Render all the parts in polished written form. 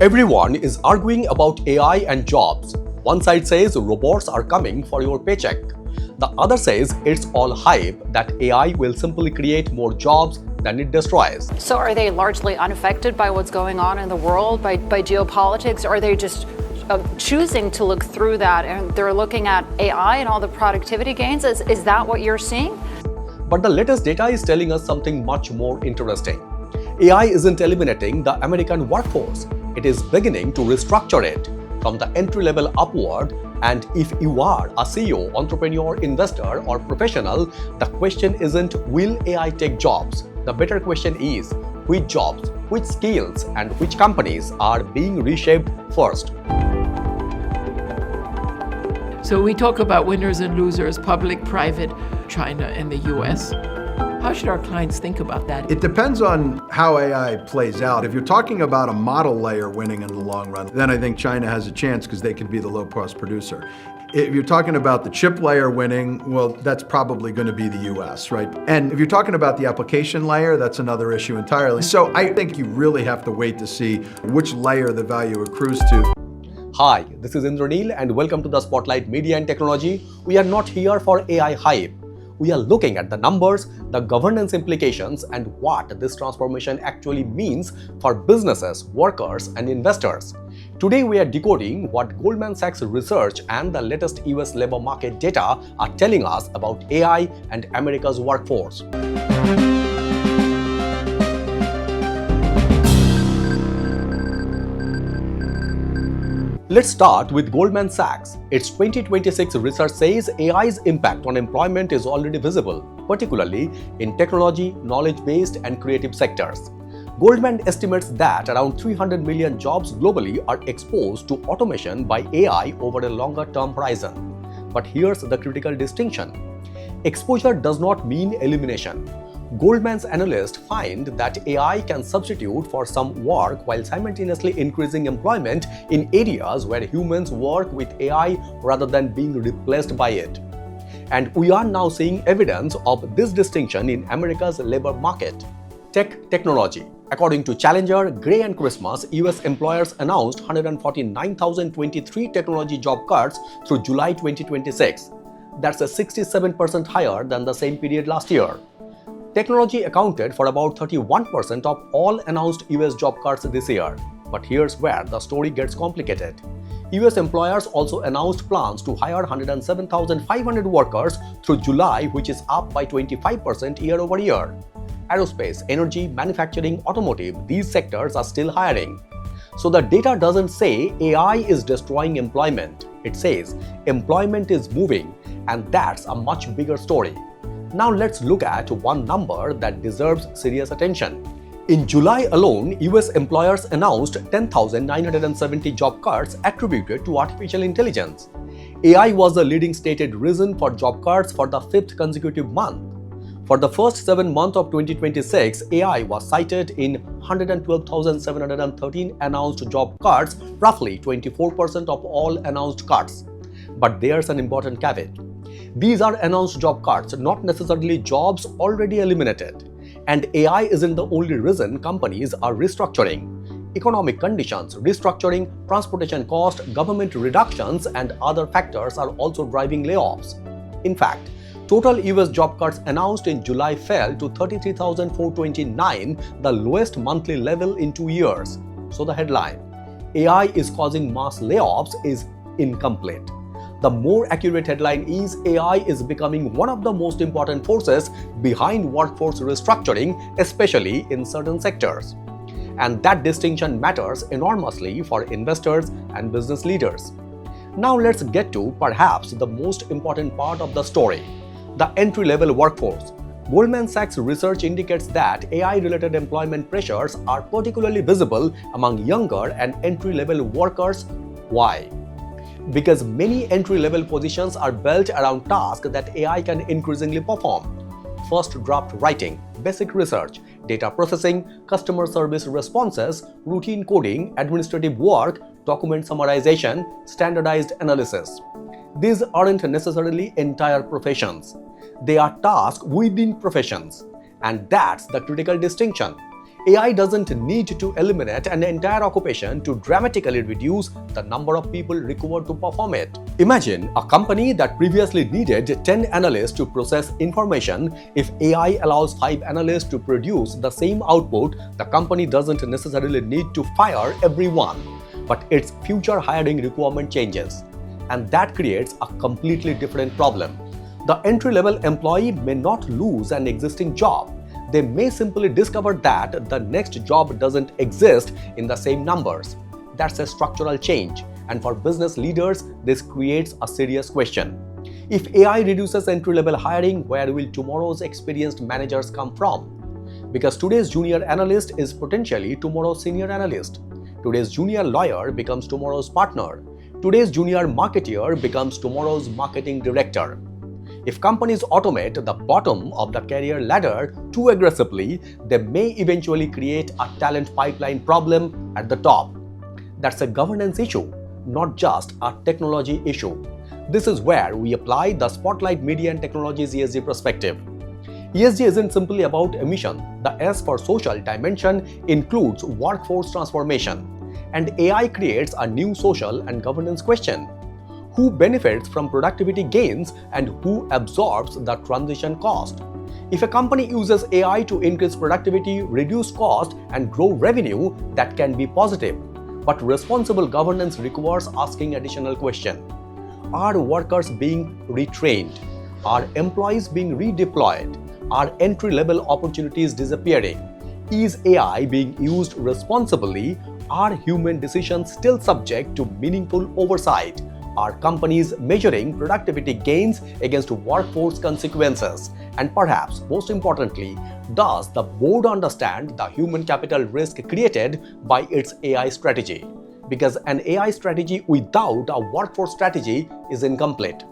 Everyone is arguing about AI and jobs. One side says robots are coming for your paycheck. The other says it's all hype, that AI will simply create more jobs than it destroys. So are they largely unaffected by what's going on in the world, by geopolitics? Or are they just choosing to look through that and they're looking at AI and all the productivity gains? Is that what you're seeing? But the latest data is telling us something much more interesting. AI isn't eliminating the American workforce. It is beginning to restructure it from the entry level upward. And if you are a CEO, entrepreneur, investor, or professional, the question isn't will AI take jobs? The better question is which jobs, which skills, and which companies are being reshaped first. So we talk about winners and losers, public, private, China, and the US. How should our clients think about that? It depends on how AI plays out. If you're talking about a model layer winning in the long run, then I think China has a chance because they can be the low-cost producer. If you're talking about the chip layer winning, well, that's probably going to be the US, right? And if you're talking about the application layer, that's another issue entirely. So I think you really have to wait to see which layer the value accrues to. Hi, this is Indranil and welcome to the Spotlight Media and Technology. We are not here for AI hype. We are looking at the numbers, the governance implications, and what this transformation actually means for businesses, workers, and investors. Today, we are decoding what Goldman Sachs Research and the latest US labor market data are telling us about AI and America's workforce. Let's start with Goldman Sachs. Its 2026 research says AI's impact on employment is already visible, particularly in technology, knowledge-based, and creative sectors. Goldman estimates that around 300 million jobs globally are exposed to automation by AI over a longer-term horizon. But here's the critical distinction. Exposure does not mean elimination. Goldman's analysts find that AI can substitute for some work while simultaneously increasing employment in areas where humans work with AI rather than being replaced by it. And we are now seeing evidence of this distinction in America's labor market. Technology. According to Challenger, Gray and Christmas, US employers announced 149,023 technology job cuts through July 2026. That's a 67% higher than the same period last year. Technology accounted for about 31% of all announced US job cuts this year. But here's where the story gets complicated. US employers also announced plans to hire 107,500 workers through July, which is up by 25% year over year. Aerospace, energy, manufacturing, automotive, these sectors are still hiring. So the data doesn't say AI is destroying employment. It says employment is moving, and that's a much bigger story. Now let's look at one number that deserves serious attention. In July alone, US employers announced 10,970 job cuts attributed to artificial intelligence. AI was the leading stated reason for job cuts for the fifth consecutive month. For the first 7 months of 2026, AI was cited in 112,713 announced job cuts, roughly 24% of all announced cuts. But there's an important caveat. These are announced job cuts, not necessarily jobs already eliminated. And AI isn't the only reason companies are restructuring. Economic conditions, restructuring, transportation costs, government reductions, and other factors are also driving layoffs. In fact, total US job cuts announced in July fell to 33,429, the lowest monthly level in 2 years. So the headline, AI is causing mass layoffs, is incomplete. The more accurate headline is AI is becoming one of the most important forces behind workforce restructuring, especially in certain sectors. And that distinction matters enormously for investors and business leaders. Now let's get to perhaps the most important part of the story, the entry-level workforce. Goldman Sachs Research indicates that AI-related employment pressures are particularly visible among younger and entry-level workers. Why? Because many entry-level positions are built around tasks that AI can increasingly perform. First draft writing, basic research, data processing, customer service responses, routine coding, administrative work, document summarization, standardized analysis. These aren't necessarily entire professions. They are tasks within professions. And that's the critical distinction. AI doesn't need to eliminate an entire occupation to dramatically reduce the number of people required to perform it. Imagine a company that previously needed 10 analysts to process information. If AI allows 5 analysts to produce the same output, the company doesn't necessarily need to fire everyone, but its future hiring requirement changes. And that creates a completely different problem. The entry-level employee may not lose an existing job. They may simply discover that the next job doesn't exist in the same numbers. That's a structural change, and for business leaders, this creates a serious question. If AI reduces entry-level hiring, where will tomorrow's experienced managers come from? Because today's junior analyst is potentially tomorrow's senior analyst. Today's junior lawyer becomes tomorrow's partner. Today's junior marketeer becomes tomorrow's marketing director. If companies automate the bottom of the career ladder too aggressively, they may eventually create a talent pipeline problem at the top. That's a governance issue, not just a technology issue. This is where we apply the Spotlight Media and Technology's ESG perspective. ESG isn't simply about emission. The S for social dimension includes workforce transformation. And AI creates a new social and governance question. Who benefits from productivity gains and who absorbs the transition cost? If a company uses AI to increase productivity, reduce cost, and grow revenue, that can be positive. But responsible governance requires asking additional questions. Are workers being retrained? Are employees being redeployed? Are entry-level opportunities disappearing? Is AI being used responsibly? Are human decisions still subject to meaningful oversight? Are companies measuring productivity gains against workforce consequences? And perhaps most importantly, does the board understand the human capital risk created by its AI strategy? Because an AI strategy without a workforce strategy is incomplete.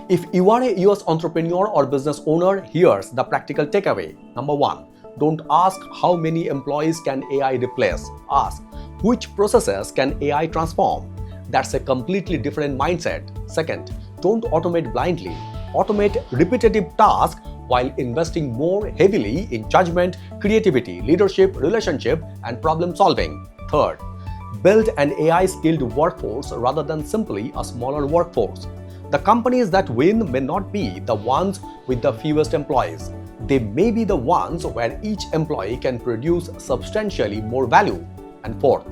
If you are a US entrepreneur or business owner, here's the practical takeaway. Number 1, don't ask how many employees can AI replace. Ask which processes can AI transform. That's a completely different mindset. Second, don't automate blindly. Automate repetitive tasks while investing more heavily in judgment, creativity, leadership, relationship, and problem solving. Third, build an AI-skilled workforce rather than simply a smaller workforce. The companies that win may not be the ones with the fewest employees. They may be the ones where each employee can produce substantially more value. And fourth,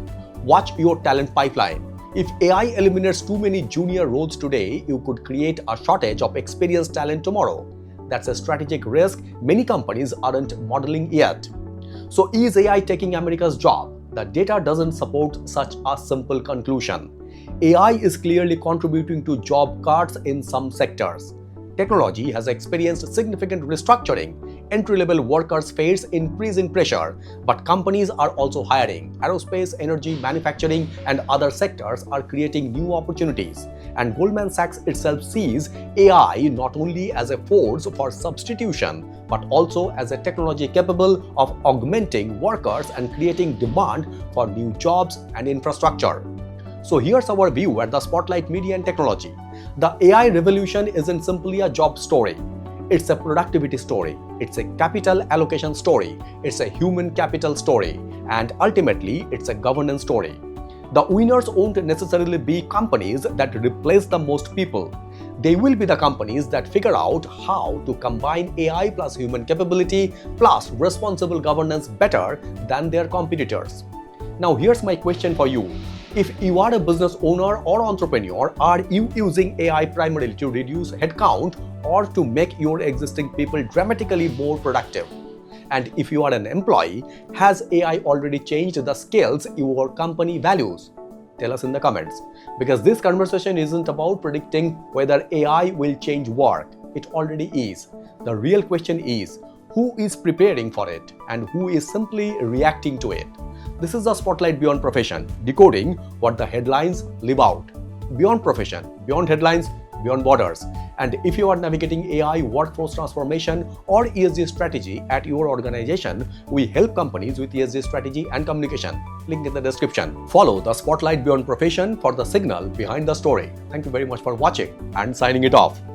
watch your talent pipeline. If AI eliminates too many junior roles today, you could create a shortage of experienced talent tomorrow. That's a strategic risk many companies aren't modeling yet. So is AI taking America's job? The data doesn't support such a simple conclusion. AI is clearly contributing to job cuts in some sectors. Technology has experienced significant restructuring. Entry-level workers face increasing pressure, but companies are also hiring. Aerospace, energy, manufacturing, and other sectors are creating new opportunities. And Goldman Sachs itself sees AI not only as a force for substitution, but also as a technology capable of augmenting workers and creating demand for new jobs and infrastructure. So here's our view at the Spotlight Media and Technology. The AI revolution isn't simply a job story. It's a productivity story. It's a capital allocation story. It's a human capital story. And ultimately, it's a governance story. The winners won't necessarily be companies that replace the most people. They will be the companies that figure out how to combine AI plus human capability plus responsible governance better than their competitors. Now here's my question for you. If you are a business owner or entrepreneur, are you using AI primarily to reduce headcount or to make your existing people dramatically more productive? And if you are an employee, has AI already changed the skills your company values? Tell us in the comments. Because this conversation isn't about predicting whether AI will change work. It already is. The real question is, who is preparing for it and who is simply reacting to it? This is the Spotlight Beyond Profession, decoding what the headlines live out. Beyond profession, beyond headlines, beyond borders. And if you are navigating AI, workforce transformation, or ESG strategy at your organization, we help companies with ESG strategy and communication. Link in the description. Follow the Spotlight Beyond Profession for the signal behind the story. Thank you very much for watching and signing it off.